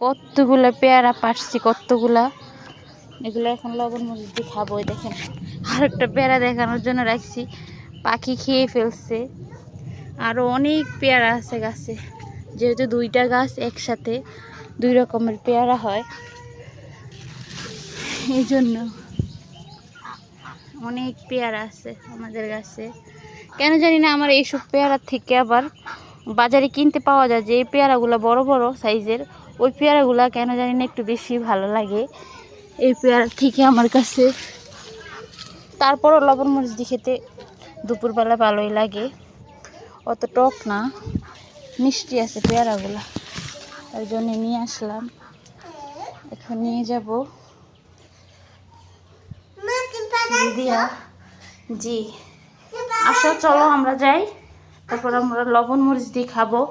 কতগুলা পেয়ারা পারছি, কতগুলা। এগুলো এখন লবণ মরিচ দিয়ে খাবো। দেখেন আর একটা পেয়ারা দেখানোর জন্য রাখছি, পাখি খেয়ে ফেলছে। আরো অনেক পেয়ারা আছে গাছে, যেহেতু দুইটা গাছ একসাথে দুই রকমের পেয়ারা হয়, এই জন্য অনেক পেয়ারা আছে আমাদের গাছে। কেন জানি না আমার এইসব পেয়ারা থেকে আবার বাজারে কিনতে পাওয়া যায় যে এই পেয়ারাগুলো বড় বড় সাইজের, ওই পেয়ারাগুলো কেন জানি না একটু বেশি ভালো লাগে এই পেয়ারা থেকে আমার কাছে। তারপরও লবণ মরিচ দিয়ে খেতে দুপুরবেলা ভালোই লাগে, অত টক না, মিষ্টি আছে পেয়ারাগুলা, তাই জন্য নিয়ে আসলাম। এখন নিয়ে যাব দিদিয়া। জি আসো, চলো আমরা যাই, তারপর আমরা লবণ মরিচ দিয়ে খাবো।